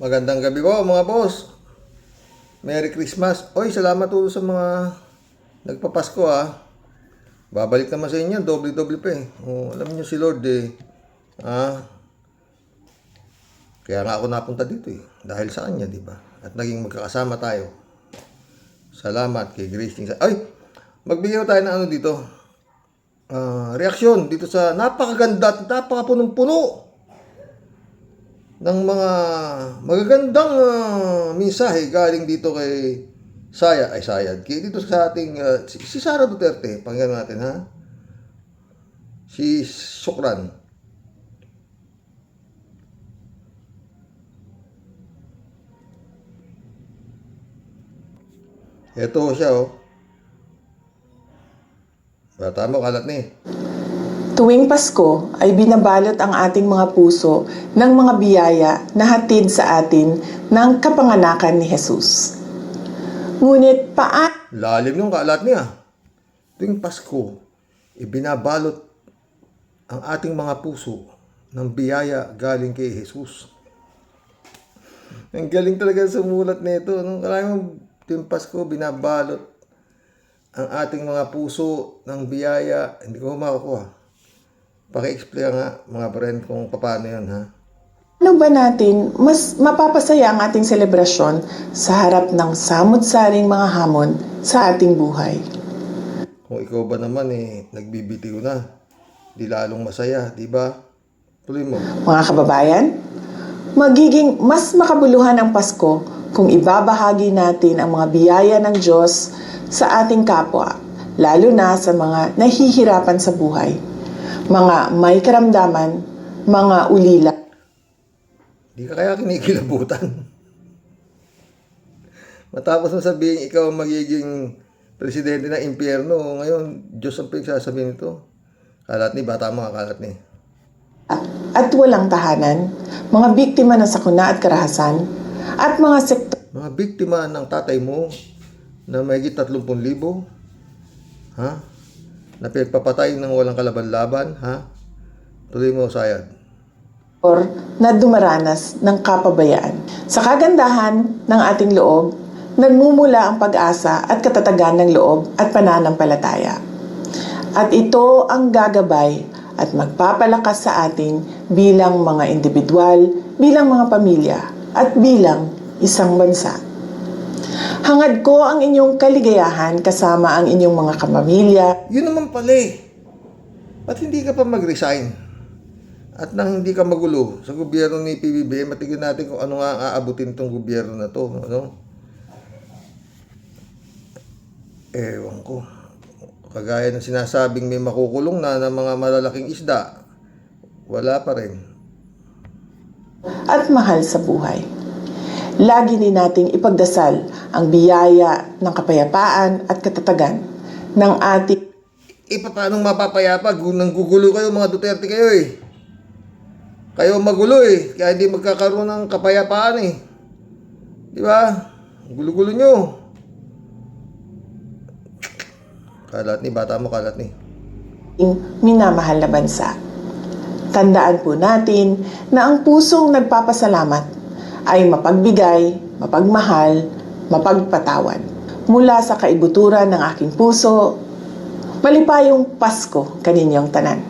Magandang gabi po mga boss. Merry Christmas. Oy, salamat po sa mga nagpapasko ah. Babalik naman sa inyo, doble-doble pa eh. Oh, alam niyo si Lord eh. Ah, kaya nga ako napunta dito eh. Dahil sa kanya, di ba? At naging magkakasama tayo. Salamat kay Grace. Ay, magbigay tayo ng ano dito. Reaksyon dito sa napakaganda at napakapunong-puno ng mga magagandang mensahe galing dito kay Sayad. Kaya dito sa ating, si Sara Duterte, pakinggan natin ha. Si Sukran. Ito siya oh. Bata mo, kalat ni. Tuwing Pasko ay binabalot ang ating mga puso ng mga biyaya na hatid sa atin ng kapanganakan ni Jesus. Ngunit Lalim yung kalat niya. Tuwing Pasko, ibinabalot ang ating mga puso ng biyaya galing kay Jesus. Ang galing talaga sumulat nito. Anong kailangan tuwing Pasko, binabalot ang ating mga puso ng biyaya. Hindi ko makakuha. Paki-explain nga mga friend kung paano yun ha. Ano ba natin mas mapapasaya ang ating selebrasyon sa harap ng samut-saring mga hamon sa ating buhay? Kung ikaw ba naman nagbibitiw na, di lalong masaya, di ba? Tuloy mo. Mga kababayan, magiging mas makabuluhan ang Pasko kung ibabahagi natin ang mga biyaya ng Diyos sa ating kapwa, lalo na sa mga nahihirapan sa buhay, mga may karamdaman, mga ulila. Di ka kaya kinikilabutan. Matapos mo sabihin ikaw magiging presidente ng impyerno, ngayon Diyos ang pinagsasabihin nito. Kalat ni, bata mga kalat ni. At walang tahanan, mga biktima ng sakuna at karahasan, at mga sektor Mga biktima ng tatay mo na may 30,000, ha? Na pinagpapatay ng walang kalaban-laban, ha? Tuloy mo, Sayad. na dumaranas ng kapabayaan. Sa kagandahan ng ating loob, nagmumula ang pag-asa at katatagan ng loob at pananampalataya. At ito ang gagabay at magpapalakas sa ating bilang mga individual, bilang mga pamilya, at bilang isang bansa. Hangad ko ang inyong kaligayahan kasama ang inyong mga kapamilya. Yun naman pala eh. Ba't hindi ka pa mag-resign? At nang hindi ka magulo sa gobyerno ni PBBM, matigil natin kung ano nga ang aabutin itong gobyerno na to. Ano? Ewan ko. Kagaya ng sinasabing may makukulong na ng mga malalaking isda, wala pa rin. At mahal sa buhay. Lagi din nating ipagdasal ang biyaya ng kapayapaan at katatagan ng ating Paano mapapayapa? Nang gugulo kayo mga Duterte kayo eh. Kayo magulo eh. Kaya hindi magkakaroon ng kapayapaan eh. Di ba? Gulo-gulo nyo. Kalat ni, bata mo kalat ni. minamahal na bansa. Tandaan po natin na ang pusong nagpapasalamat ay mapagbigay, mapagmahal, mapagpatawad. Mula sa kaibuturan ng aking puso, malipayong Pasko kaninyong tanan.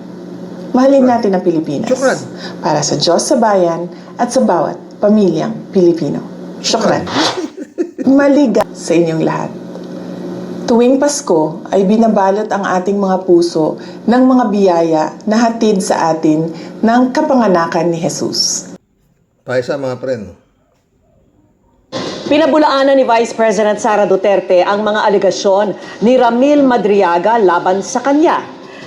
Mahalin natin ang Pilipinas. Syukran. Para sa Diyos sa bayan at sa bawat pamilyang Pilipino. Syukran. Maliga sa inyong lahat. Tuwing Pasko ay binabalot ang ating mga puso ng mga biyaya na hatid sa atin ng kapanganakan ni Jesus. Tayo sa mga friend. Pinabulaanan ni Vice President Sara Duterte ang mga alegasyon ni Ramil Madriaga laban sa kanya.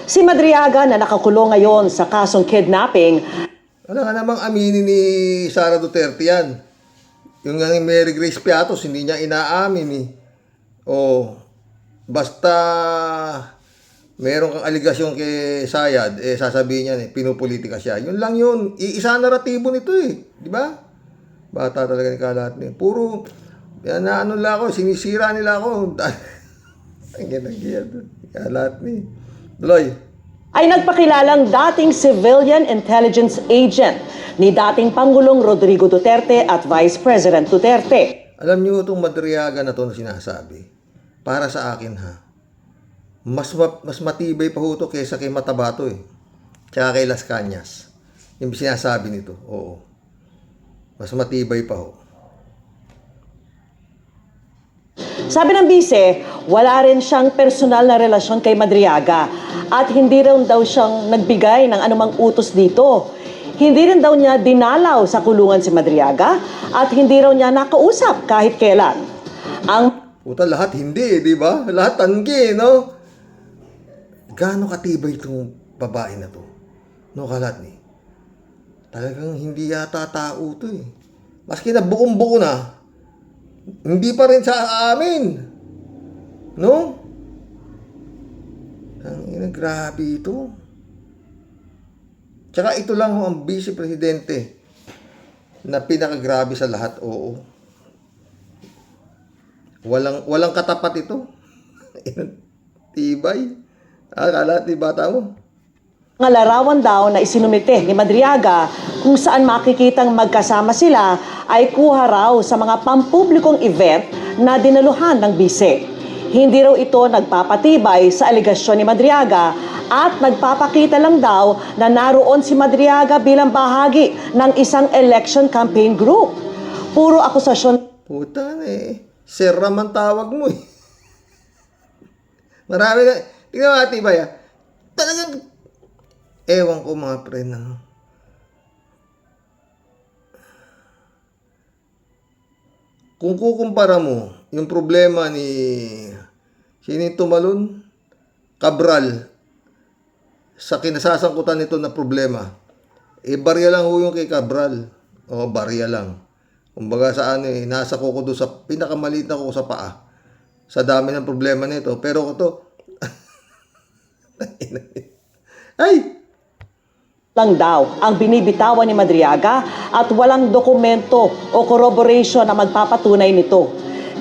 Si Madriaga na nakakulong ngayon sa kasong kidnapping. Ano nga namang aminin ni Sara Duterte yan? Yung nga ni Mary Grace Piatos, hindi niya inaamin eh. O, basta meron kang aligasyon kay Sayad, sasabihin niya, pinupolitika siya. Yun lang yun. Iisa naratibo nito eh. Di ba? Bata talaga ni kalat ni. Puro, yan na ano nila ako, sinisira nila ako. Ang ginagyan. Kalat ni. Duloy. ay nagpakilalang dating civilian intelligence agent ni dating Pangulong Rodrigo Duterte at Vice President Duterte. Alam niyo itong Madriaga na to na sinasabi, para sa akin ha, mas matibay pa ho to kaysa kay Matabato eh. Tsaka kay Las Cañas. Yung sinasabi nito, oo. Mas matibay pa ho. Sabi ng bise, wala rin siyang personal na relasyon kay Madriaga at hindi rin daw siyang nagbigay ng anumang utos dito. Hindi rin daw niya dinalaw sa kulungan si Madriaga at hindi raw niya nakausap kahit kailan. Puta, lahat hindi, di ba? Lahat tanggi, no? Gaano katibay itong babae na to? No, kalat ni? Talagang hindi yata tao to eh. Maski na buong-buo na, hindi pa rin sa amin. No? Grabe ito. Tsaka ito lang ho ang Vice Presidente na pinakagrabe sa lahat, oo. Walang katapat ito. Tibay. Akala ni bata mo. Mga larawan daw na isinumite ni Madriaga kung saan makikitang magkasama sila ay kuha raw sa mga pampublikong event na dinaluhan ng bise. Hindi raw ito nagpapatibay sa aligasyon ni Madriaga at nagpapakita lang daw na naroon si Madriaga bilang bahagi ng isang election campaign group. Puro akusasyon. Puta na eh. Sir Raman tawag mo eh. Marami na. Tingnan mo ati ba ya? Talagang ewan ko mga pre na. Kung kukumpara mo yung problema ni Sinito Malun, Cabral, sa kinasasangkutan nito na problema, barya lang ho yung kay Cabral. O, barya lang. Kumbaga sa ano eh, nasa kuko doon sa pinakamaliit na kuko sa paa. Sa dami ng problema nito. Pero ito, ay! Lang daw ang binibitawan ni Madriaga at walang dokumento o corroboration na magpapatunay nito.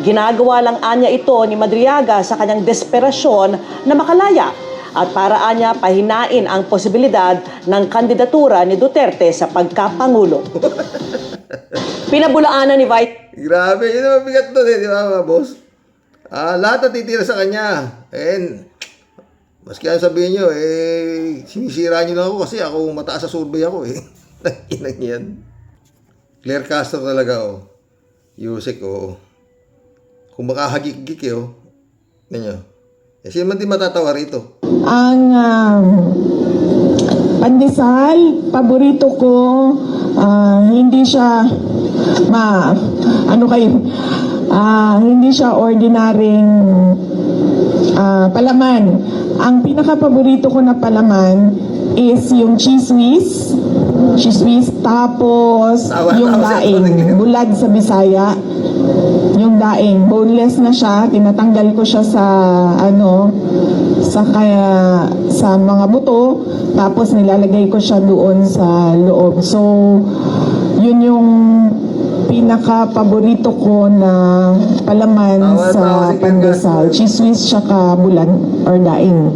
Ginagawa lang anya ito ni Madriaga sa kanyang desperasyon na makalaya at para anya pahinain ang posibilidad ng kandidatura ni Duterte sa pagkapangulo. Pinabulaanan ni Vice. Grabe, yun ang mabigat doon eh, di ba mga boss? Lahat na titira sa kanya. And, maski ang sabihin nyo, sinisira nyo lang ako kasi ako mataas sa survey ako eh. Inang yan. Claire Castro talaga oh. Yusek oh. Kung makahagik-gik eh oh. Nanyo. Sino man di matatawa rito? Ang pandesal, paborito ko, hindi siya hindi siya ordinaryong palaman. Ang pinaka-paborito ko na palaman is yung cheese whiz, tapos yung daing, bulad sa Bisaya. Yung daing, boneless na siya, tinatanggal ko siya sa mga buto, tapos nilalagay ko siya doon sa loob. So, yun yung pinaka-paborito ko na palaman sa pandesal, cheese whiz tsaka bulad or daing.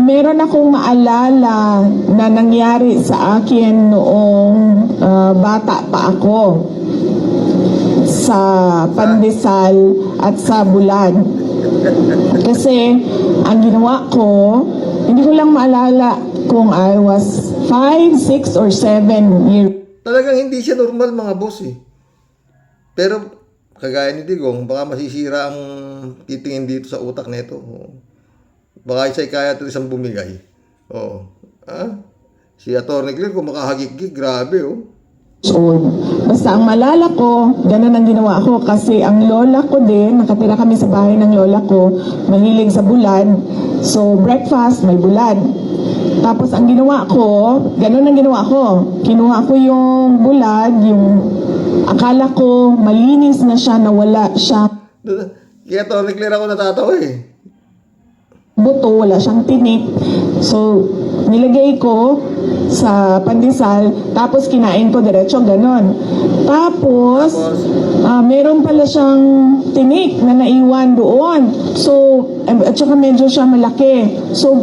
Meron akong maalala na nangyari sa akin noong bata pa ako sa pandesal at sa bulad. Kasi ang ginawa ko, hindi ko lang maalala kung I was 5, 6, or 7 years. Talagang hindi siya normal mga boss eh. Pero kagaya ni Digong, baka masisira ang titingin dito sa utak nito. Baka psychiatrist ang bumigay. Oo. Si Atty. Claire kung makahagik-gik, grabe oh. Old. Basta ang malala ko, ganun ang ginawa ko kasi ang lola ko din, nakatira kami sa bahay ng lola ko, mahilig sa bulad. So breakfast, may bulad. Tapos ang ginawa ko, ganun ang ginawa ko. Kinuha ko yung bulad, yung akala ko malinis na siya, nawala siya. Kaya Atty. Claire ako natatawa eh. Buto, wala siyang tinik. So, nilagay ko sa pandesal, tapos kinain ko diretso, ganon. Tapos, meron pala siyang tinik na naiwan doon. So, at saka medyo siya malaki. So,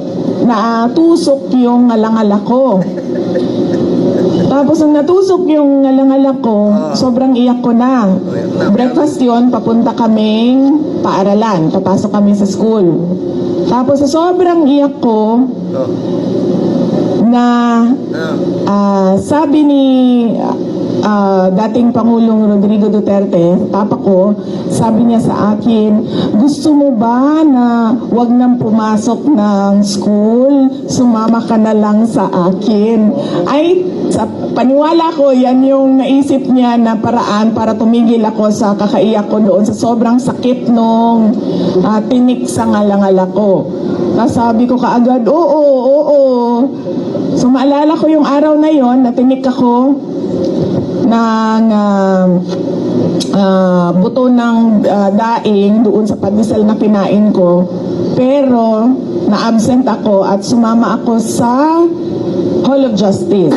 natusok yung ngalangala ko. Tapos, nang natusok yung ngalangala ko, sobrang iyak ko na. Breakfast yon, papunta kaming paaralan. Papasok kami sa school. Tapos, sa sobrang iyak ko, na sabi ni dating Pangulong Rodrigo Duterte, papa ko, sabi niya sa akin, gusto mo ba na wag nang pumasok ng school, sumama ka na lang sa akin? Ay, sa paniwala ko, yan yung naisip niya na paraan para tumigil ako sa kakaiyak ko doon sa sobrang sakit nung tinik sa ngalangala ko. Tapos sabi ko kaagad, oo. So maalala ko yung araw na yon, natinik ako ng buto ng daing doon sa pandesal na kinain ko. Pero na-absent ako at sumama ako sa Hall of Justice.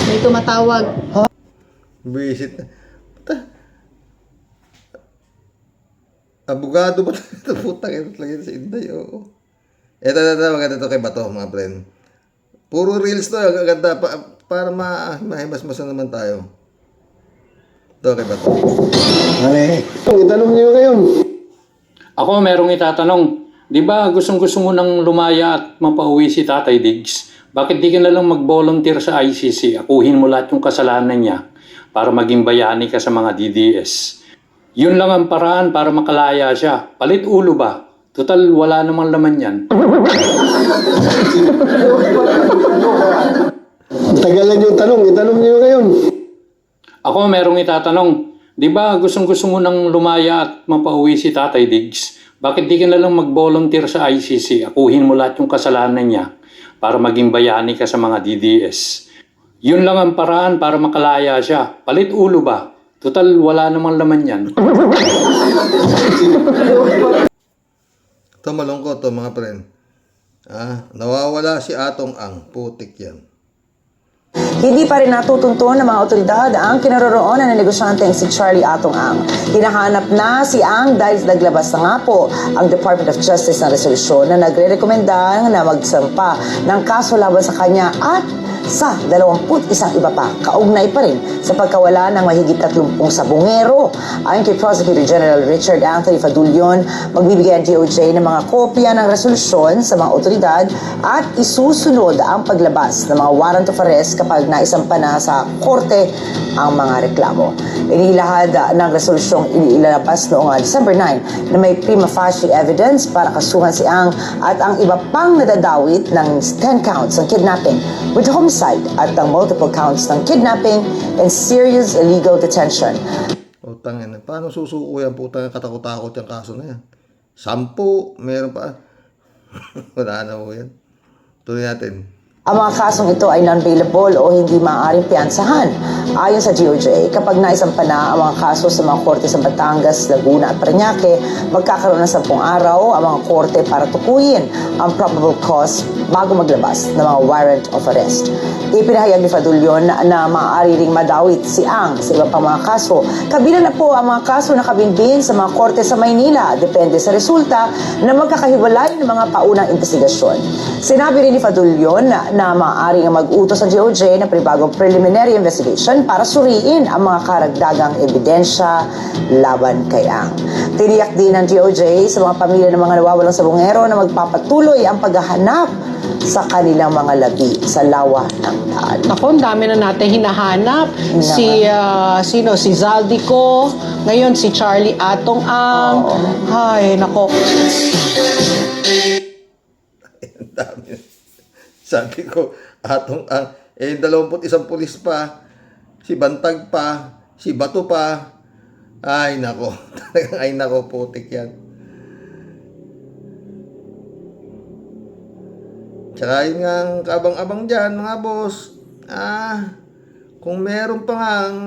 May tumatawag. Visit na. Abogado ba ito? Putang ito lang sa Inday, oo. Ito, maganda ito kay Bato, mga friend. Puro reels to, ganda, para mahimasmasan naman tayo. Ito kay Bato. Itanong niyo ngayon. Ako merong itatanong. Di ba gustong-gusto mo nang lumaya at mapauwi si Tatay Diggs? Bakit di ka na lang mag-volunteer sa ICC? Akuhin mo lahat yung kasalanan niya para maging bayani ka sa mga DDS. Yun lang ang paraan para makalaya siya. Palit ulo ba? Total, wala namang laman yan. Tagalan yung tanong. Itanong niyo ngayon. Ako merong itatanong. Di ba gustong-gusto mo nang lumaya at mapauwi si Tatay Diggs? Bakit di ka na lang mag-volunteer sa ICC? Akuhin mo lahat yung kasalanan niya para maging bayani ka sa mga DDS. Yun lang ang paraan para makalaya siya. Palit ulo ba? Total, wala namang laman yan. Ito malungkot to, mga friend. Nawawala si Atong Ang. Putik yan. Hindi pa rin natutunton ng mga otoridad ang kinaroroonan ng negosyanteng si Charlie Atong Ang. Hinahanap na si Ang dahil naglabas na nga po ang Department of Justice ng resolusyon na nagre-rekomenda na magsampa ng kaso laban sa kanya at sa 21 iba pa, kaugnay pa rin sa pagkawala ng mahigit 30 sabongero. Ayon kay Prosecutor General Richard Anthony Fadulyon, magbibigay ang DOJ ng mga kopya ng resolusyon sa mga otoridad at isusunod ang paglabas ng mga warrant of arrest kapag naisampa na sa korte ang mga reklamo. Inilahad ng resolusyong inilabas noong December 9 na may prima facie evidence para kasuhan si Ang at ang iba pang nadadawit ng 10 counts ng kidnapping with homicide at ang multiple counts ng kidnapping and serious illegal detention. Putang ina. Paano susuko yan? Putang ina, katakot-takot yung kaso na yan. 10, meron pa. Wala na po yan. Tuloy natin. Ang mga kasong ito ay non-bailable o hindi maaaring piyansahan. Ayon sa DOJ, kapag naisampa na ang mga kaso sa mga korte sa Batangas, Laguna at Parañaque, magkakaroon ng 10 araw ang mga korte para tukuyin ang probable cause bago maglabas ng mga warrant of arrest. Ipinahayag ni Fadulyon na maaari ring madawit si Ang sa iba pang mga kaso. Kabilang na po ang mga kaso na kabinbin sa mga korte sa Maynila, depende sa resulta na magkakahiwalay ng mga paunang investigasyon. Sinabi rin ni Fadulyon na maaari nga mag-utos sa DOJ na panibagong preliminary investigation para suriin ang mga karagdagang ebidensya laban kay Ang. Tiniyak din ng DOJ sa mga pamilya ng mga nawawalang sabongero na magpapatuloy ang paghahanap sa kanilang mga labi sa lawa ng daan. Ako, ang dami na natin hinahanap. Si Zaldico, ngayon si Charlie Atong Ang. Ay, nako. Ang dami. Sabi ko, Atong Ang, 21 pulis pa, si Bantag pa, si Bato pa. Ay, nako. Ay, nako, putik yan. Tsaka yun nga ang kabang-abang dyan, mga boss. Kung meron pa nga ang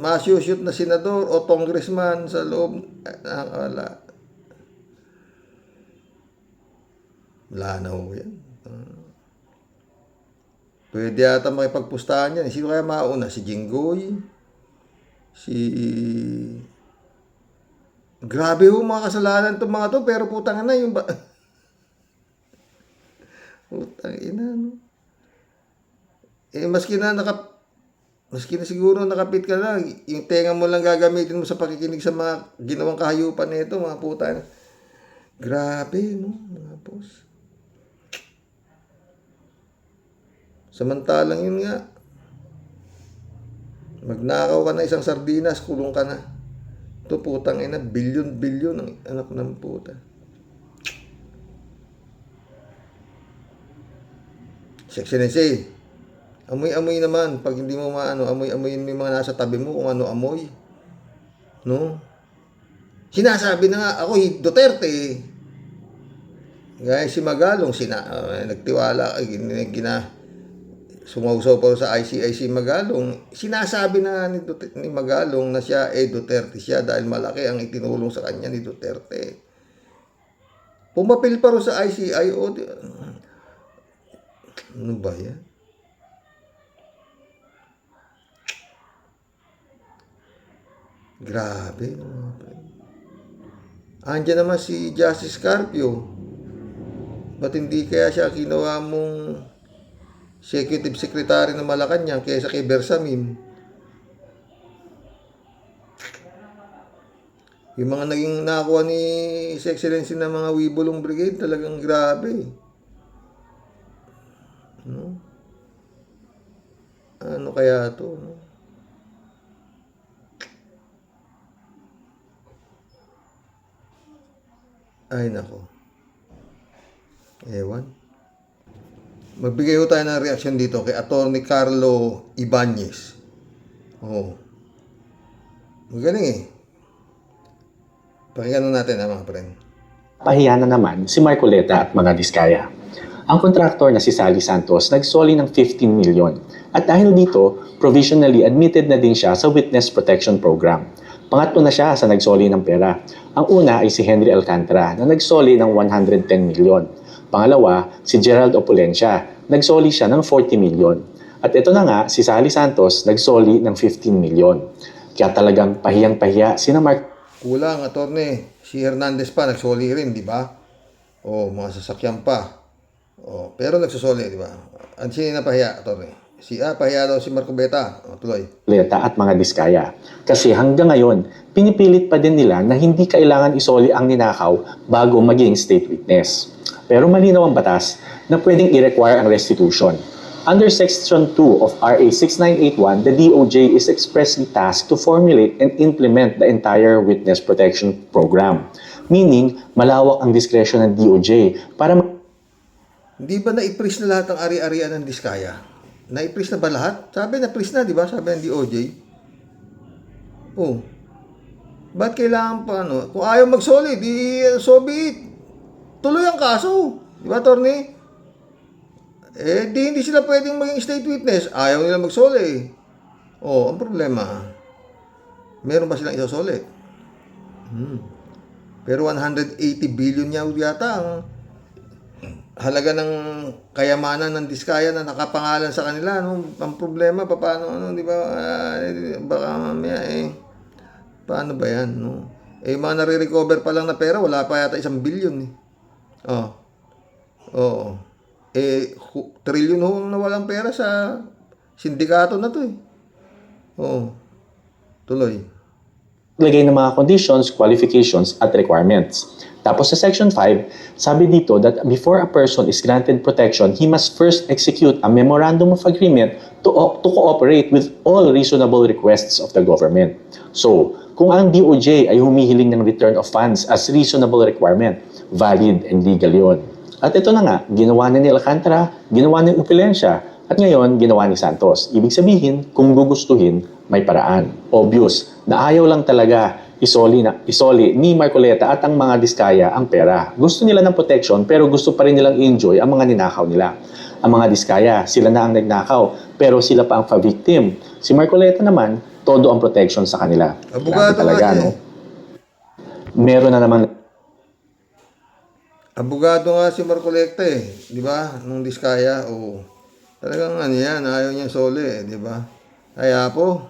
masyushoot na senador o congressman sa loob, wala. Wala na ho yan. Pwede yata makipagpustahan yan. Sino kaya mauna? Si Jinggoy? Grabe ho mga kasalanan itong mga to, pero putang na yung putang ina, no? Maski na siguro nakapit ka lang, yung tenga mo lang gagamitin mo sa pakikinig sa mga ginawang kahayupan nito, mga puta. Grabe, no, mga boss. Samantalang yun nga, magnakaw ka na isang sardinas, kulong ka na. Ito, putang ina, bilyon-bilyon ang anak ng puta. Excellency, amoy-amoy naman. Pag hindi mo maano, amoy-amoyin mo yung mga nasa tabi mo kung ano amoy. No? Sinasabi na nga, ako Duterte. Gaya si Magalong, nagtiwala, sumausaw pa sa ICIC Magalong. Sinasabi na ni Magalong na siya Duterte siya dahil malaki ang itinulong sa kanya ni Duterte. Pumapil pa rin sa ICIO. Ano ba yan? Grabe. Andiyan naman si Justice Carpio. Ba't hindi kaya siya ginawa mong Executive Secretary ng Malacanang kaysa kay Bersamin? Yung mga naging nakuha ni His Excellency ng mga Wibulong Brigade, talagang grabe. No? Ano kaya to? No? Ay, nako. Ewan. Magbigay ho tayo ng reaksyon dito kay Atty. Carlo Ibanez. Oh. Magaling eh. Pakinggan natin mga friend. Pahiya na naman si Marcoleta at mga Diskaya. Ang kontraktor na si Sally Santos nagsoli ng 15 million at dahil dito, provisionally admitted na din siya sa Witness Protection Program. Pangatlo na siya sa nagsoli ng pera. Ang una ay si Henry Alcantara na nagsoli ng 110 million. Pangalawa, si Gerald Opulencia, nagsoli siya ng 40 million. At ito na nga, si Sally Santos nagsoli ng 15 million. Kaya talagang pahiyang-pahiya sina Mark. Kulang, attorney. Si Hernandez pa, nagsoli rin, di ba? O, mga sasakyan pa. O, pero nagsusoli, di ba? Ang sino na pahiya, attorney? Pahiya daw si Marco Beta. O, tuloy. Leta at mga Diskaya. Kasi hanggang ngayon, pinipilit pa din nila na hindi kailangan isoli ang ninakaw bago maging state witness. Pero malinaw ang batas na pwedeng i-require ang restitution. Under Section 2 of RA 6981, the DOJ is expressly tasked to formulate and implement the entire witness protection program. Meaning, malawak ang diskresyon ng DOJ para Hindi ba na-freeze na lahat ang ari-arian ng Diskaya? Na-freeze na ba lahat? Sabi na-freeze na, di ba? Sabi ng DOJ. Oh. Ba't kailangan pa ano? Kung ayaw mag-soli, di so be it. Tuloy ang kaso. Di ba, attorney? Hindi sila pwedeng maging state witness. Ayaw nila mag-soli. Oh, ang problema, meron ba silang isasoli? Pero 180 billion yata ang halaga ng kayamanan ng Diskaya na nakapangalan sa kanila. No? Ang problema, paano, di ba? Baka mamaya paano ba yan? No? Mga nare-recover pa lang na pera, wala pa yata 1 billion. Oo. Trillion ho ang nawalang pera sa sindikato na to. Oo. Tuloy. lagay ng mga conditions, qualifications, at requirements. Tapos sa Section 5, sabi dito that before a person is granted protection, he must first execute a memorandum of agreement to cooperate with all reasonable requests of the government. So, kung ang DOJ ay humihiling ng return of funds as reasonable requirement, valid and legal yun. At ito na nga, ginawa ni Alcantara, ginawa ni Opulencia, at ngayon, ginawa ni Santos. Ibig sabihin, kung gugustuhin, may paraan. Obvious, na ayaw lang talaga isoli ni Marcoleta at ang mga Diskaya ang pera. Gusto nila ng protection, pero gusto pa rin nilang enjoy ang mga ninakaw nila. Ang mga Diskaya, sila na ang nagnakaw, pero sila pa ang fa-victim. Si Marcoleta naman, todo ang protection sa kanila. Abogado talaga, no? Meron na naman Abogado nga si Marcolecta eh, di ba? Nung Diskaya, o talagang ano yan, ayaw niya sole eh, di ba? Kaya po,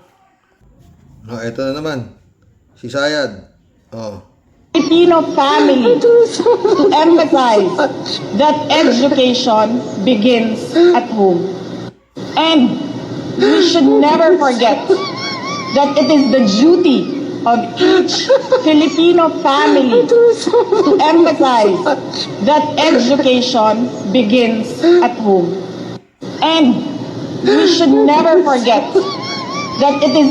eto na naman, si Sayad. Filipino family to emphasize that education begins at home. And we should never forget that it is the duty of each Filipino family to emphasize that education begins at home. And we should never forget that it is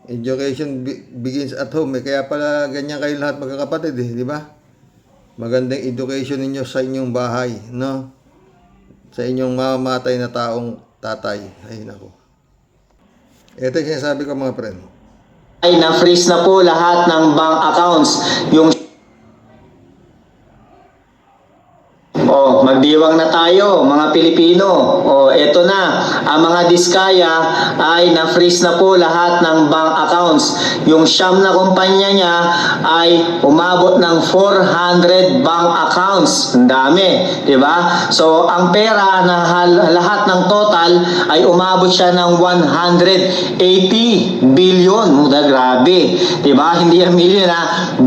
Education begins at home. Kaya pala ganyan kayo lahat magkakapatid eh, di ba? Magandang education ninyo sa inyong bahay, no? Sa inyong mamamatay na taong tatay. Ay, nako. Ito yung sinasabi ko mga friend. Ay na-freeze na po lahat ng bank accounts. Magdiwang na tayo mga Pilipino. Eto na, ang mga Diskaya ay na-freeze na po lahat ng bank accounts. Yung siyam na kumpanya niya ay umabot ng 400 bank accounts. Ang dami, di ba? So, ang pera na lahat ng total ay umabot siya ng 180 billion. Grabe, di ba? Hindi yan milyon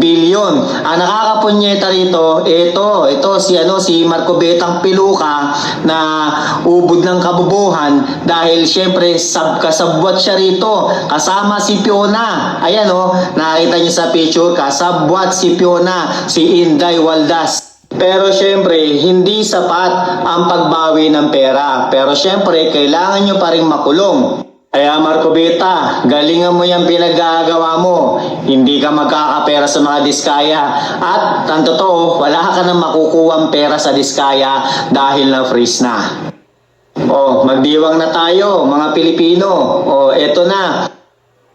billion. Ang nakakapunyeta rito, ito si Marco Betang Piluka na ubod ng kabubuhan dahil syempre kasabwat siya rito kasama si Fiona. Ayan nakita niyo sa picture, kasabwat si Fiona, si Inday Waldas. Pero syempre, hindi sapat ang pagbawi ng pera. Pero syempre, kailangan nyo pa rin makulong. Kaya Marco Beta, galingan mo yung pinagagawa mo. Hindi ka magkakapera sa mga Diskaya. At ang totoo, wala ka nang makukuha pera sa Diskaya dahil na-freeze na. Magdiwang na tayo mga Pilipino. Eto na.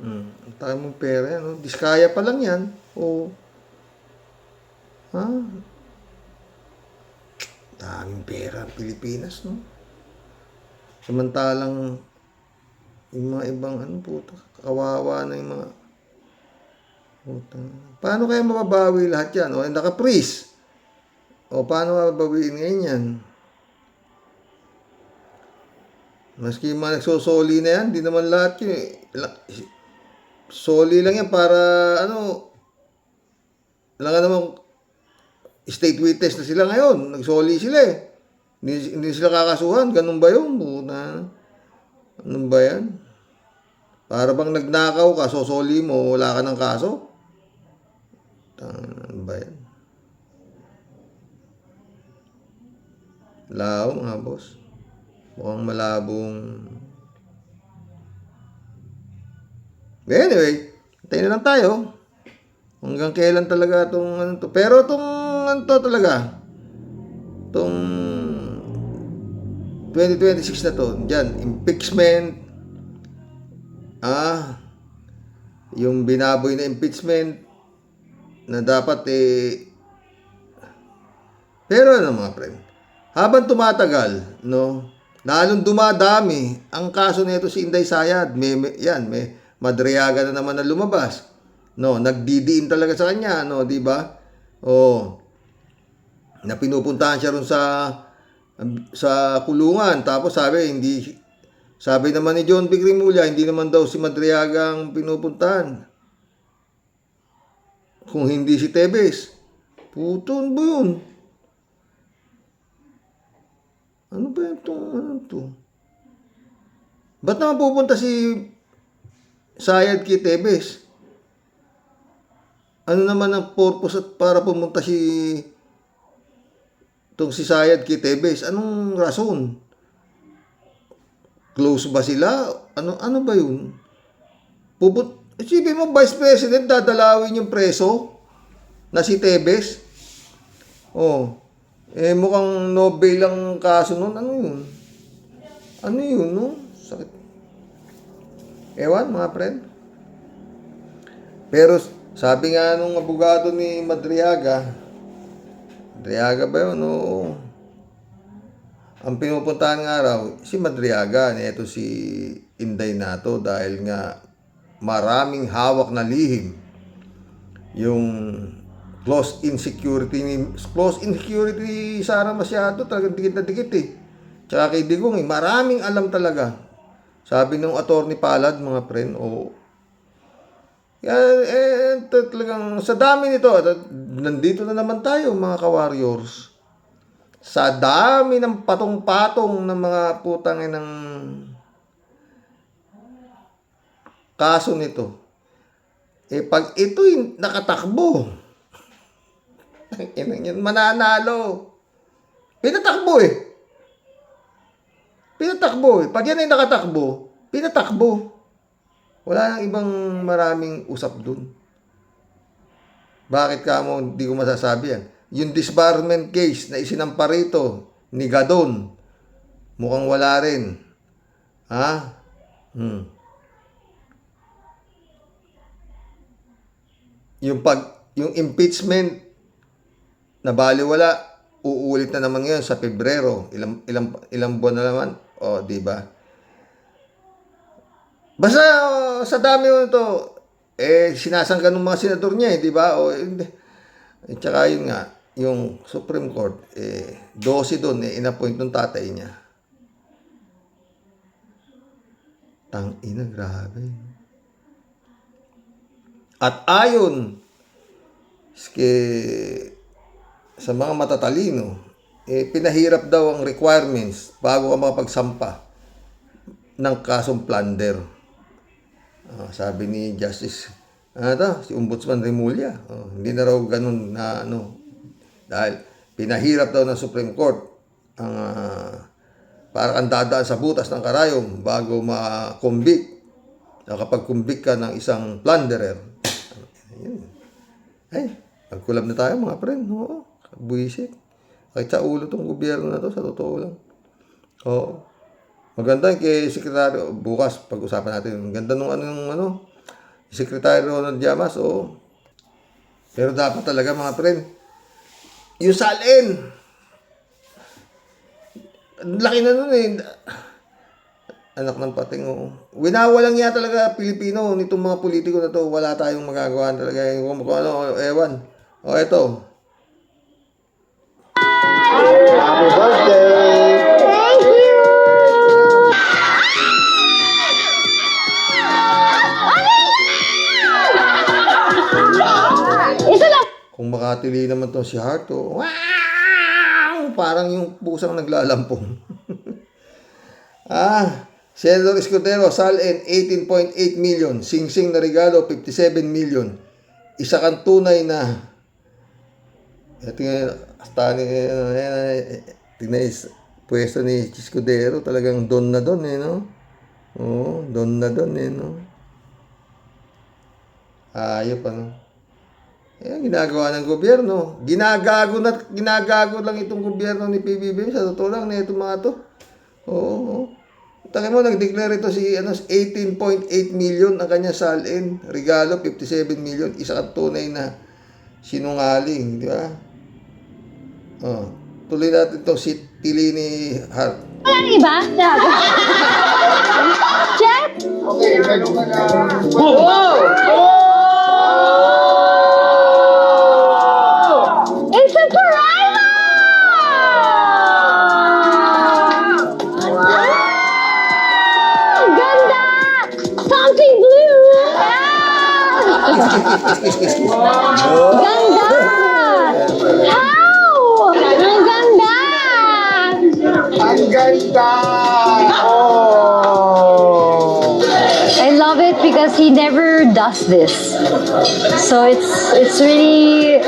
Ang tayo mong pera yan, Diskaya pa lang yan. Daming pera ang Pilipinas, no? Samantalang yung mga ibang kawawa na yung mga paano kaya mababawi lahat yan? Naka-freeze. Paano mababawiin ngayon yan? Maski yung mga nagsosoli na yan, di naman lahat yun. Soli lang yan para lang naman state witness na sila ngayon. Nagsoli sila eh. Hindi sila kakasuhan. Ganun ba yun? Ano ba yan? Para bang nagnakaw ka, sosoli mo, wala ka ng kaso? Ano ba yan? Lao nga, boss. Mukhang malabong... Anyway, tayo na lang tayo. Hanggang kailan talaga itong Pero itong talaga, itong 2026 na to, dyan, impeachment, yung binaboy na impeachment, na dapat pero mga friend, habang tumatagal, lalong dumadami ang kaso nito si Inday Sayad. May Madriaga na naman na lumabas. Nagdidiin talaga sa kanya, di ba? Na pinupuntahan siya ron sa kulungan. Tapos sabi naman ni John Vic Rimulya, hindi naman daw si Madriaga ang pinupuntahan. Kung hindi si Tebes. Puton ba yun? Ano ba ito? Ba't naman pupunta si Sayad kay Tebes? Ano naman ang purpose at para pumunta si Sayad kay Tebes? Anong rason? Close ba sila? Ano ba yun? Isipin mo, Vice President, dadalawin yung preso na si Tebes. Mukhang Nobel ang kaso nun. Ano yun, no? Sakit. Ewan, mga friend. Pero, sabi nga nung abogado ni Madriaga ba yun? Oo. Ang pinupuntahan nga raw, si Madriaga, ito si Inday Nato, dahil nga maraming hawak na lihim yung Close insecurity Sara masyado, talagang dikit na dikit eh. Tsaka kay Digong maraming alam talaga. Sabi ng attorney Palad, mga friend, yan, talagang sa dami nito, nandito na naman tayo mga ka-warriors. Sa dami ng patong-patong ng mga putang ng kaso nito. Pag ito'y nakatakbo, yan, mananalo. Pinatakbo eh. Pag yan ay nakatakbo, pinatakbo. Wala nang ibang maraming usap dun. Bakit ka mo, hindi ko masasabi yan. Yung disbarment case na isinampa rito ni Gadon, mukhang wala rin. Ha? Yung impeachment na baliwala, uulit na naman ngayon sa Pebrero. Ilang buwan na naman. Di ba? Basta sa dami mo ito, sinasangka ng mga senador niya, di ba? Tsaka yun nga, yung Supreme Court, 12 doon, inappoint ng tatay niya. Tangina, grabe. At ayon sa mga matatalino, pinahirap daw ang requirements bago ka makapagsampa ng kasong plunder. Sabi ni Justice si Ombudsman Remulla, hindi na raw ganun na dahil pinahirap daw ng Supreme Court ang para kang dadaan sa butas ng karayom bago ma-convict. Nakapag-convict ka ng isang plunderer. Pagkulab na tayo mga friend. Buisit. Kahit sa ulo tong gobyerno na to, sa totoo lang. Maganda yung kay Sekretaryo, bukas pag-usapan natin. Maganda nung Sekretaryo Ronald Llamas, Pero dapat talaga mga friend, yung salin, laki na nun eh. Anak ng pating, winawalang niya talaga Pilipino nitong mga politiko na to. Wala tayong magagawa talaga. Kung ewan. Ito. Happy birthday! Thank you! Isa lang! Kung makatili naman to si Hart, wow! Parang yung pusang naglalampong. Senador Escudero, Sal-en, 18.8 million. Sing-sing na regalo, 57 million. Isa kang tunay na tingnan pwesto ni Escudero, talagang don na don don na don ayop ginagawa ng gobyerno. Ginagago lang itong gobyerno ni PBBM, sa totoo lang na itong mga to. Taki mo, nag-declare ito si 18.8 million ang kanya salin. Regalo, 57 million. Isa kang tunay na sinungaling, di ba? Tuloy natin itong si Tili ni Hart. Walang iba? Check! Okay, ganun ka na. It's a Paraima! Ganda! Something blue! Ganda! How? Ang ganda! Ang ganda! I love it because he never does this. So it's really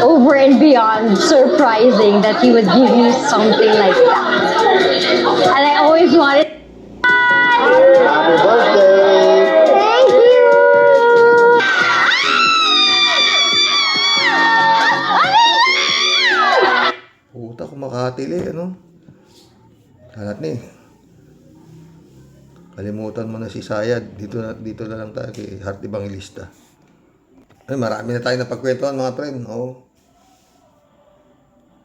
over and beyond surprising that he would give me something like that. And I always wanted. Happy birthday! Thank you! Puta, kung makatili, Lahat kalimutan mo na si Sayad. Dito na lang tayo kay Hart Evangelista. Marami na tayo napagkwentuhan mga friend.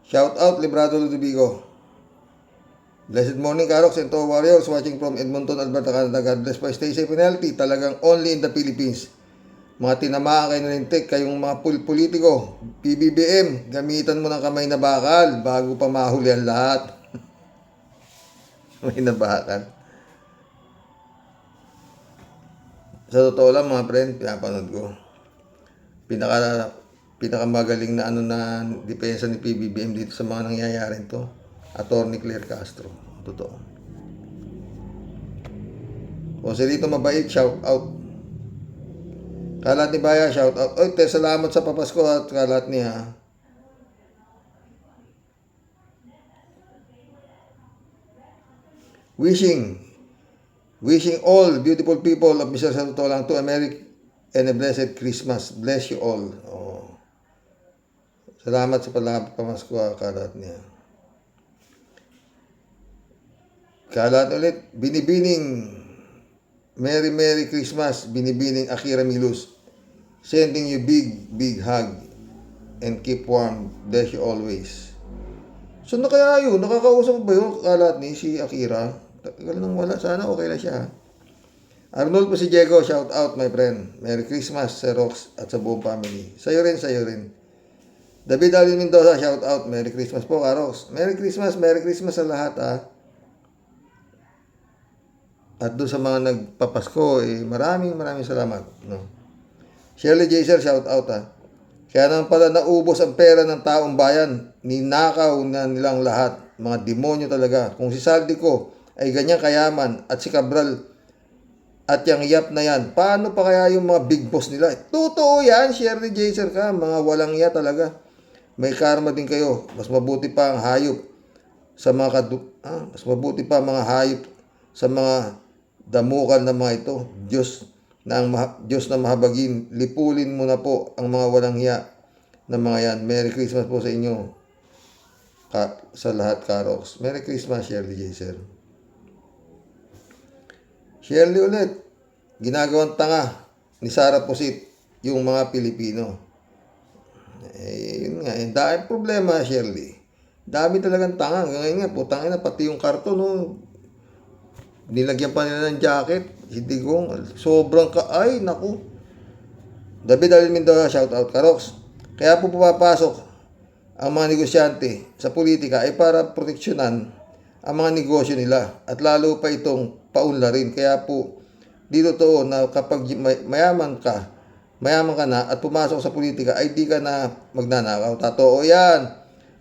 Shout out Librado Ludovico. Blessed morning, Karoks and to warriors watching from Edmonton, Alberta, Canada. God bless po. Stay safe and healthy. Talagang only in the Philippines Mga tinamaan kayo ng lintik, kayong mga politiko, PBBM, gamitan mo ng kamay na bakal bago pa mahuli ang lahat. Kamay na bakal. Sa totoo lang mga friend, pinapanood ko. Pinakamagaling na depensa ni PBBM dito sa mga nangyayari to. Attorney Claire Castro. Totoo. Kung si Rito mabait, shout out. Kalat ni Baya, shout out. Oy, salamat sa papasko at kalat niya. Wishing all beautiful people of Mr. Santolang to a Merry and a blessed Christmas. Bless you all. Oh. Salamat sa pamasko, kalat niya. Kalat ulit, binibining Merry Christmas, binibining Akira Milus. Sending you big hug and keep warm. Bless you always. So na kaya yun? Nakakausap ba yun kalat ni si Akira? Tagal nang wala. Sana okay na siya. Arnold po si Diego, shout out my friend. Merry Christmas sa Rox at sa buong family. Sa'yo rin. David Alvin Mendoza, shout out. Merry Christmas po, Rox. Merry Christmas sa lahat At doon sa mga nagpapasko, maraming salamat. No? Shirley Jaser, shout out Kaya naman pala naubos ang pera ng taong bayan. Ninakaw na nilang lahat. Mga demonyo talaga. Kung si Saldico ay ganyan kayaman at si Cabral at yung Yap na yan, paano pa kaya yung mga big boss nila? Totoo yan, Shirley Jaser ka. Mga walang iya talaga. May karma din kayo. Mas mabuti pa ang hayop sa mga mas mabuti pa mga hayop sa mga damukal na mga ito. Diyos na mahabagin, lipulin mo na po ang mga walang hiya na mga yan. Merry Christmas po sa inyo. Sa lahat, Karox. Merry Christmas, Shirley Jaser. Shirley ulit, ginagawang tanga ni Sara Pusit yung mga Pilipino. Yun nga, dahil problema, Shirley. Dami talagang tanga. Ngayon nga, putang ina, pati yung karton, nilagyan pa nila ng jacket. Si Digong, sobrang ay, naku. David Alvin Mendoza, shout out, Karox. Kaya po pumapasok ang mga negosyante sa politika ay para proteksyonan ang mga negosyo nila at lalo pa itong paunlarin. Kaya po, dito to na kapag mayaman ka na at pumasok sa politika ay di ka na magnanakaw. Totoo yan.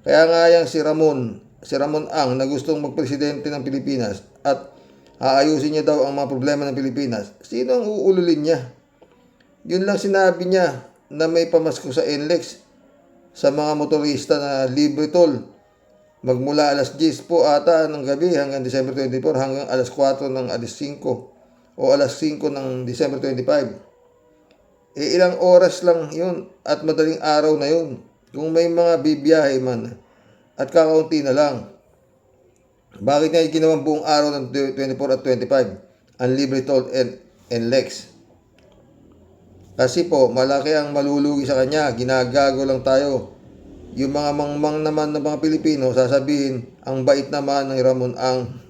Kaya nga yung si Ramon Ang na gustong magpresidente ng Pilipinas at aayusin niya daw ang mga problema ng Pilipinas. Sino ang uululin niya? Yun lang sinabi niya na may pamasko sa NLEX sa mga motorista na libre toll. Magmula alas 10 po ata ng gabi hanggang December 24 hanggang alas 4 ng alas 5 o alas 5 ng December 25. Ilang oras lang yun at madaling araw na yun. Kung may mga bibiyahe man at kakaunti na lang. Bakit nga ginawang buong araw ng 24 at 25 ang libre toll and lex? Kasi po, malaki ang malulugi sa kanya. Ginagago lang tayo. Yung mga mangmang naman ng mga Pilipino, sasabihin, ang bait naman ng Ramon Ang.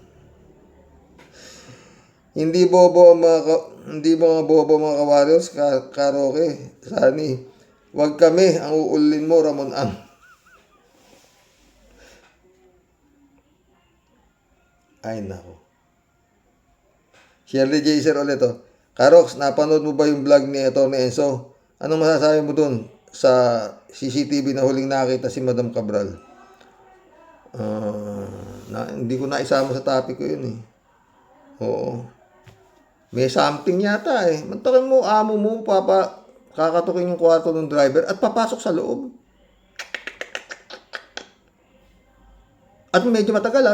Hindi bobo mga kawaryos, Karoke, Sani. Huwag kami ang uulin mo, Ramon Ang. Ay, nako. Shirley Jaser ulit Karox, napanood mo ba yung vlog ni Atty. Enzo? Anong masasabi mo dun sa CCTV na huling nakita si Madam Cabral? Hindi ko na isama sa topic ko yun Oo. May something yata Mantakin mo, amo mo, kakatukin yung kwarto ng driver at papasok sa loob. At medyo matagal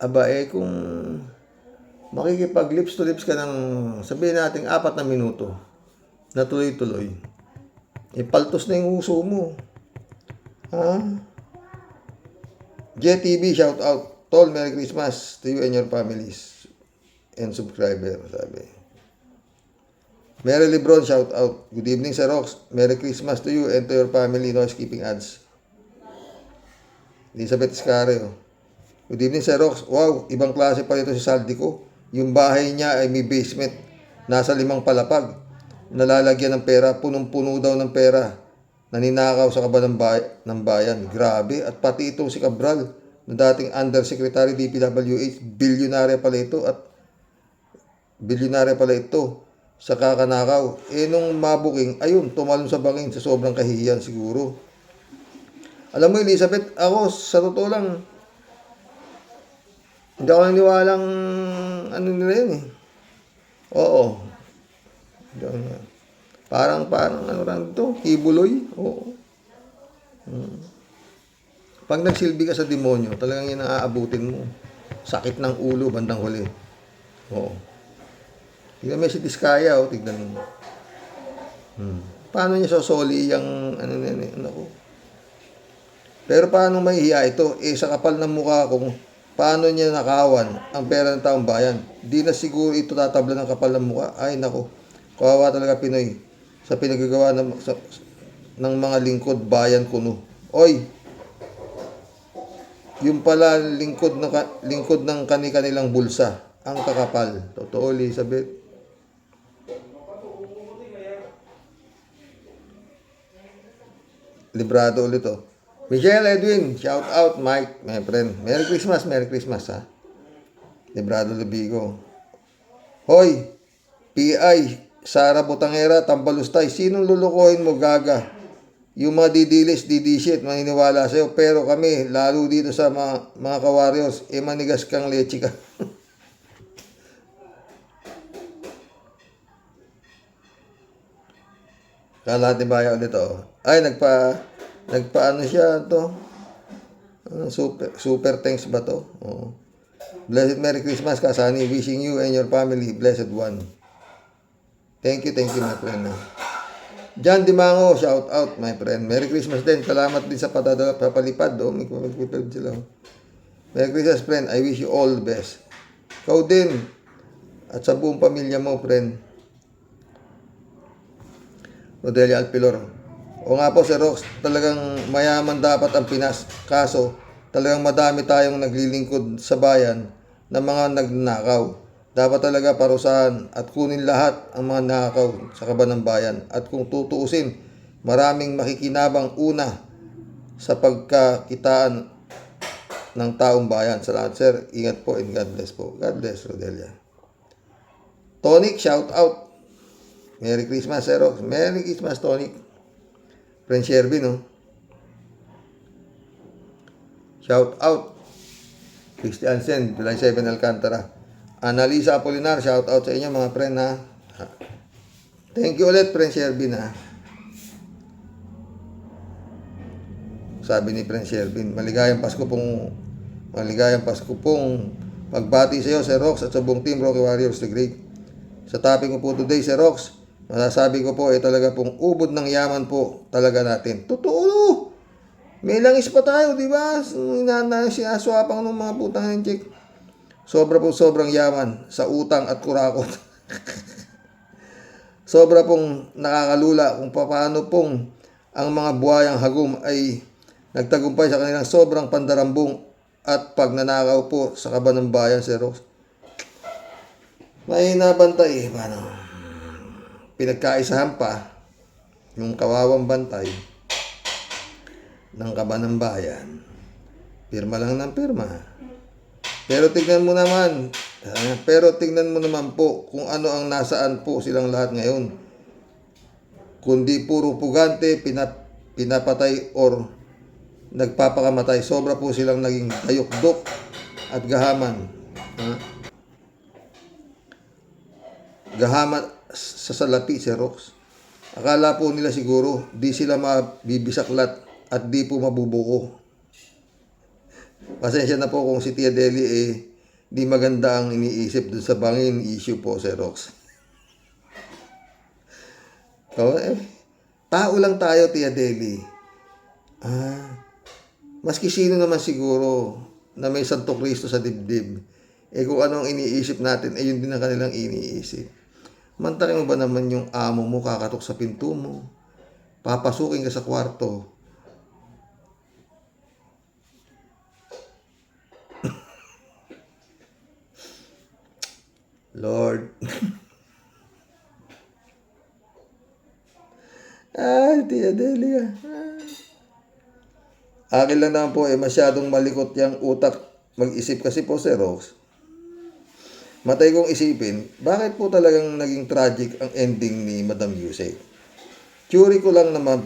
Aba kung makikipag lips to lips ka ng sabihin natin 4 na minuto na tuloy-tuloy, paltos na yung uso mo. JTV, shout out. Tol, Merry Christmas to you and your families and subscriber, sabi. Mary Lebron, shout out. Good evening, Sir Rox. Merry Christmas to you and to your family. No skipping ads. Elizabeth Iscareo. Good evening, Sir Rox. Wow, ibang klase pa ito si Saldico. Yung bahay niya ay may basement nasa 5 palapag, nalalagyan ng pera, punong-puno daw ng pera, naninakaw sa kaban ng bayan. Grabe. At pati itong si Cabral, na dating Undersecretary DPWH, bilyonarya pala ito sa kakanakaw. Nung mabuking, ayun, tumalon sa bangin sa sobrang kahihiyan siguro. Alam mo, Elizabeth, ako, sa totoo lang, hindi ako naniwalang ano nila yun eh. Oo. Parang ano lang ito, kibuloy. Oo. Pag nagsilbi ka sa demonyo, talagang yun ang aabutin mo. Sakit ng ulo, bandang huli. Oo. Tignan mo si Diskaya, tignan mo. Paano niya sosoli yung ano ko? Pero paano mahihiya ito? Sa kapal ng mukha kung paano niya nakawan ang pera ng taong bayan. Di na siguro ito tatabla ng kapal ng mukha. Ay nako, kawawa talaga Pinoy sa pinagagawa ng mga lingkod bayan kuno. Oy, yung pala lingkod ng kanilang bulsa ang kakapal. Totoo, Elizabeth. Librado ulit oh. Michelle Edwin, shout out Mike, my friend. Merry Christmas ha. Librado Lubigo. Hoy, PI, Sara Butangera, Tambalustay, sinong lulukohin mo, gaga? Yung mga didilis, maniniwala sa'yo. Pero kami, lalo dito sa mga ka-warriors, manigas kang leche ka. Kalahati baya ulit oh. Ay, nagpaano siya to. Super thanks ba to? Oh. Blessed Merry Christmas, Kasani. Wishing you and your family blessed one. Thank you my friend. John Dimango, shout out my friend. Merry Christmas din. Salamat din sa papalipad. Oh. May papalipad sila. Merry Christmas friend. I wish you all the best. Ikaw din. At sa buong pamilya mo, friend. Rodelia Alpilor. O nga po, Sir Rox, talagang mayaman dapat ang Pinas. Kaso, talagang madami tayong naglilingkod sa bayan ng mga nagnakaw. Dapat talaga parusahan at kunin lahat ang mga nakakaw sa kaban ng bayan. At kung tutuusin, maraming makikinabang una sa pagkakitaan ng taong bayan. Salamat, Sir. Ingat po and God bless po. God bless, Rodelia. Tonic, shout out. Merry Christmas, Sir Rox. Merry Christmas, Tonic. Friend Sherby, no? Shout out. Christian Sen, July 7 Alcantara. Annalisa Apolinar, shout out sa inyo mga friend ha. Thank you ulit, friend Sherby na. Sabi ni friend Sherby, maligayang Pasko pong pagbati sa iyo, Sir Rox, at sa buong team Rocky Warriors the Great. Sa topic ko po today, Sir Rox, masasabi ko po talaga pong ubod ng yaman po talaga natin. Totoo. May langis pa tayo, di ba? Sinaswapang ng mga putang ng check. Sobrang yaman sa utang at kurakot. Sobra pong nakakalula kung paano pong ang mga buhayang hagum ay nagtagumpay sa kanilang sobrang pandarambong at pagnanakaw po sa kaban ng bayan, Sir Rox. May nabantay, pinagkaisahan pa yung kawawang bantay ng kaban ng bayan. Pirma lang ng pirma. Pero tignan mo naman po kung ano ang nasaan po silang lahat ngayon. Kundi puro pugante, pinapatay or nagpapakamatay. Sobra po silang naging tayukdok at gahaman. Gahaman sa salapi, Sir Rox. Akala po nila siguro di sila mabibisaklat at di po mabubuko. Pasensya na po kung si Tia Deli di maganda ang iniisip dun sa bangin issue po, Sir Rox. Tao lang tayo, Tia Deli. Maski sino naman siguro na may Santo Cristo sa dibdib, kung ano ang iniisip natin, yun din ang kanilang iniisip. Mantakin mo ba naman yung amo mo kakatok sa pinto mo? Papasukin ka sa kwarto. Lord. Tia Delia. Akin lang naman po masyadong malikot yung utak mag-isip kasi po, Sir Rox. Matay kong isipin, bakit po talagang naging tragic ang ending ni Madam Yusek? Theory ko lang naman,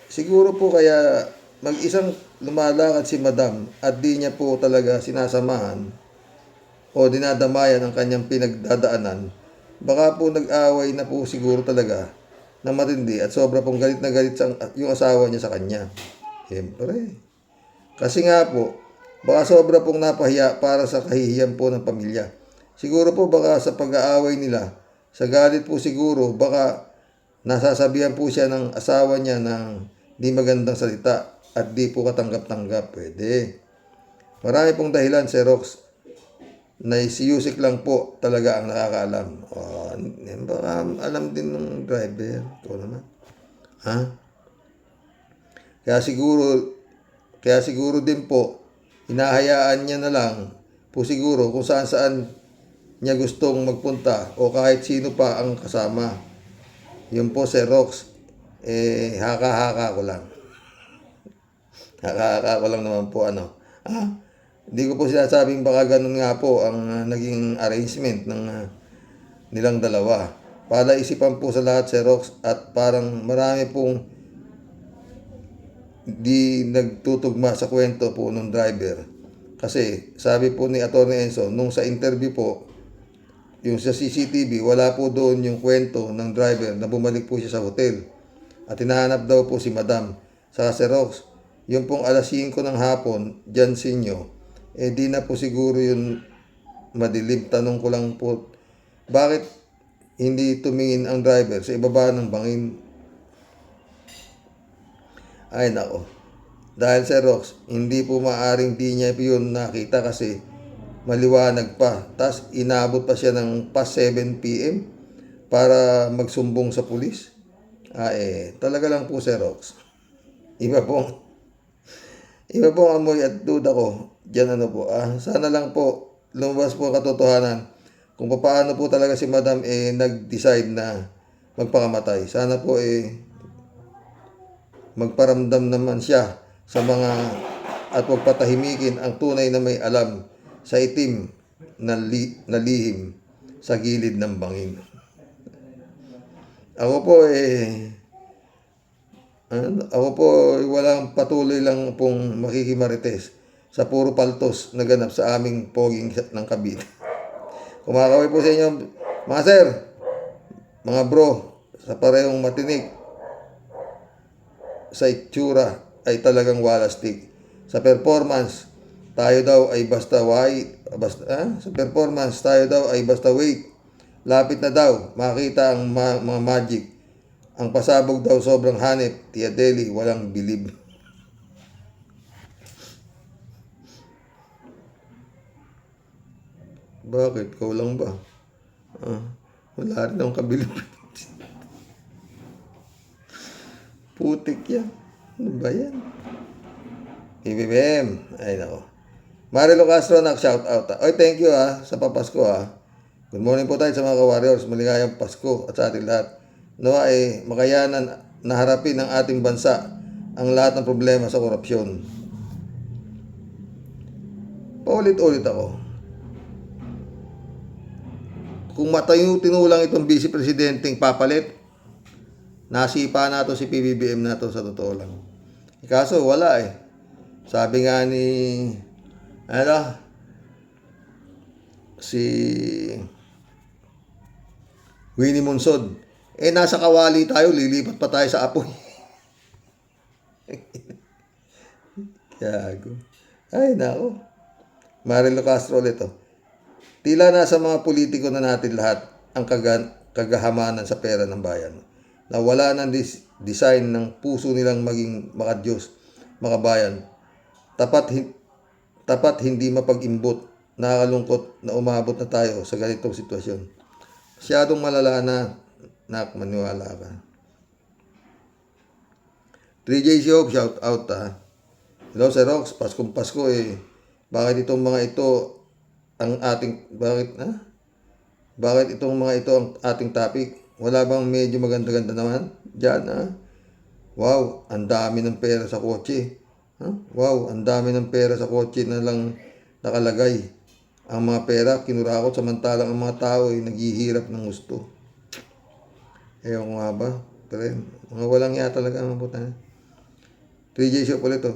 siguro po kaya mag-isang lumalakad si Madam at di niya po talaga sinasamahan o dinadamayan ang kanyang pinagdadaanan. Baka po nag-away na po siguro talaga na matindi at sobra pong galit na galit yung asawa niya sa kanya. Siyempre. Kasi nga po, baka sobra pong napahiya para sa kahihiyan po ng pamilya. Siguro po baka sa pag-aaway nila, sa galit po siguro, baka nasasabihan po siya ng asawa niya ng di magandang salita at di po katanggap-tanggap. Pwede. Marami pong dahilan, Sir Rox, na si Yusek lang po talaga ang nakakaalam. Baka alam din ng driver. Ito naman. Ha? Kaya siguro din po, hinahayaan niya na lang po siguro kung saan niya gustong magpunta o kahit sino pa ang kasama. Yun po, Sir Rox, haka-haka ko lang. Haka-haka ko lang naman po, Hindi ko po sinasabing baka ganun nga po ang naging arrangement ng nilang dalawa. Para isipan po sa lahat, Sir Rox, at parang marami pong di nagtutugma sa kwento po ng driver. Kasi sabi po ni Atty. Enzo, nung sa interview po, yung sa CCTV, wala po doon yung kwento ng driver na bumalik po siya sa hotel. At hinahanap daw po si Madam. Sa Sir Rox, yung pong alas 5 ng hapon, dyan sinyo, di na po siguro yun madilim. Tanong ko lang po, bakit hindi tumingin ang driver sa ibaba ng bangin? Ay nako. Dahil Sir Rox, hindi po maaring di niya yun nakita kasi maliwanag pa. Tas inabot pa siya ng past 7 p.m. para magsumbong sa pulis. Talaga lang po, Sir Rox. Iba pong amoy at duda ko. Diyan sana lang po lumabas po ang katotohanan kung paano po talaga si Madam nag-decide na magpakamatay. Sana po magparamdam naman siya sa mga at huwag patahimikin ang tunay na may alam sa itim na lihim sa gilid ng bangin. Ako po walang patuloy lang pong makikimarites sa puro paltos na ganap sa aming poging ng Cavite. Kumakaway po sa inyo, mga sir, mga bro, sa parehong matinik sa itsura ay talagang walastik. Sa performance, tayo daw ay basta wait. Lapit na daw, makita ang mga magic. Ang pasabog daw sobrang hanip, Tia Deli, walang bilib. Bakit? Ikaw lang ba? Wala rin akong kabilib. Putik yan. Ano ba yan? PBBM. Ay nako. Marilo Castro, shout out. Oy, thank you sa papasko Good morning po tayo sa mga ka-warriors. Maligayang Pasko at sa ating lahat. Nawa makayanan na harapin ng ating bansa ang lahat ng problema sa korupsyon. Paulit-ulit ako. Kung tinulang itong vice presidenteng papalit, nasipa na to si PBBM na to sa totoo lang. Kaso wala Sabi nga ni si Winnie Monsod, nasa kawali tayo, lilipat pa tayo sa apoy. Gago. Ay nako. Marilo Castro ito. Tila nasa mga politiko na natin lahat ang kagahamanan sa pera ng bayan. Na wala ng design ng puso nilang maging makadiyos, makabayan. Tapat hindi mapag-imbot. Nakakalungkot na umabot na tayo sa ganitong sitwasyon. Masyadong malala na maniwala ka. 3J Shop, shout out Hello Sir Rox, Paskong Pasko Bakit itong mga ito ang ating bakit itong mga ito ang ating topic? Wala bang medyo maganda-ganda naman diyan Wow, ang dami ng pera sa kotse. Wow, ang dami ng pera sa kotse na lang nakalagay. Ang mga pera, kinurakot, samantalang ang mga tao ay naghihirap ng gusto. Ewan ko nga ba? Pero mga walang iya talaga ang puta. 3J shop ulit to.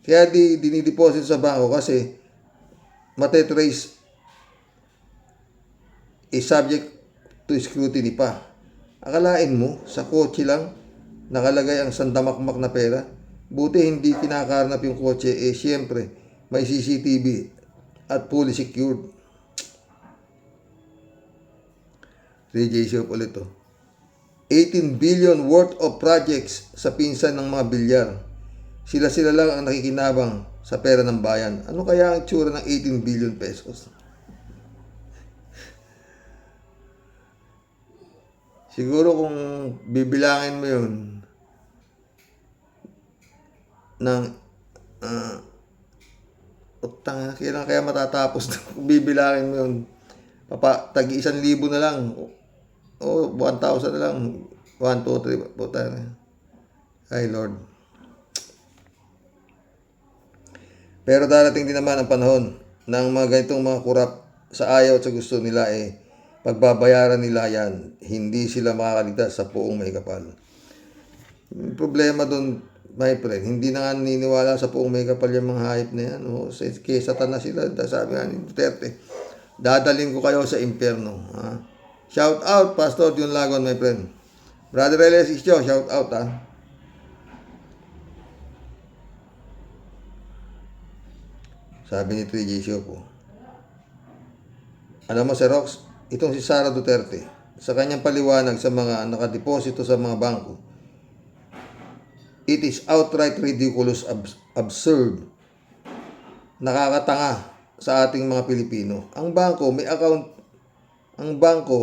Kaya dinideposit sa bangko kasi matetrace is subject to scrutiny pa. Akalain mo, sa kotse lang, nakalagay ang sandamakmak na pera. Buti hindi kinakarnap yung kotse, siyempre, may CCTV at fully secured. 3J shop ulit to. 18 billion worth of projects sa pinsan ng mga bilyar. Sila lang ang nakikinabang sa pera ng bayan. Ano kaya ang itsura ng 18 billion pesos? Siguro kung bibilangin mo yun ng utang, kaya matatapos kung bibilangin mo yun. Tagi 1,000 na lang. O 1,000 na lang. 1, 2, 3. Puta na. Ay Lord. Pero darating din naman ang panahon ng mga ganitong mga kurap sa ayaw at sa gusto nila pagbabayaran nila yan. Hindi sila makakaligtas sa puong may kapal. Yung problema doon, my friend, hindi na nga naniniwala sa puong may kapal yung mga hayop na yan. Kaya satan na sila. Sabi nga ni Duterte, dadaling ko kayo sa impyerno. Shout out, Pastor Jun Lagon, my friend. Brother Elias Isyo, shout out, Sabi ni 3J Siopo. Alam mo, Sir Rox, itong si Sara Duterte, sa kanyang paliwanag sa mga nakadeposito sa mga bangko, it is outright ridiculous, absurd, nakakatanga sa ating mga Pilipino. Ang bangko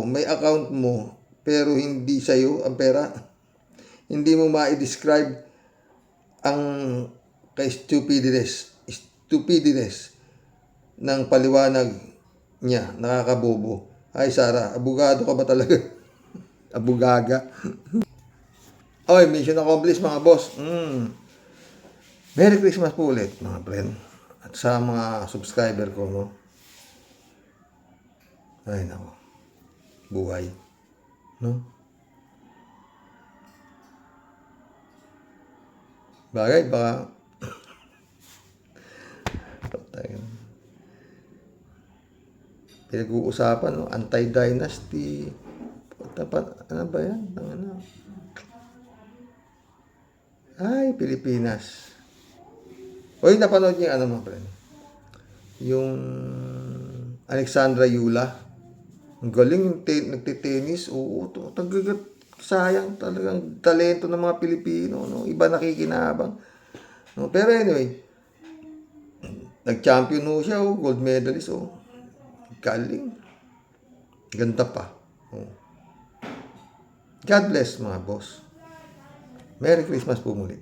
may account mo, pero hindi sa'yo ang pera. Hindi mo ma-describe ang stupidness ng paliwanag niya. Nakakabobo. Ay, Sara, abogado ka ba talaga? Abogaga. Oy, mission accomplished mga boss. Merry Christmas po ulit mga friend. At sa mga subscriber ko, no? Ay, nako. Buhay. No? Bagay, baka pinag-uusapan, no? Anti-dynasty. Ano ba yan? Ay, Pilipinas. Oy, napanood niyo yung mga friend? Yung Alexandra Yula. Ang galing, nagtitenis. Oo, sayang talagang talento ng mga Pilipino. No? Iba nakikinabang. No? Pero anyway, nag-champion ho siya. Gold medalist. Galing. Ganda pa. God bless mga boss. Merry Christmas po muli.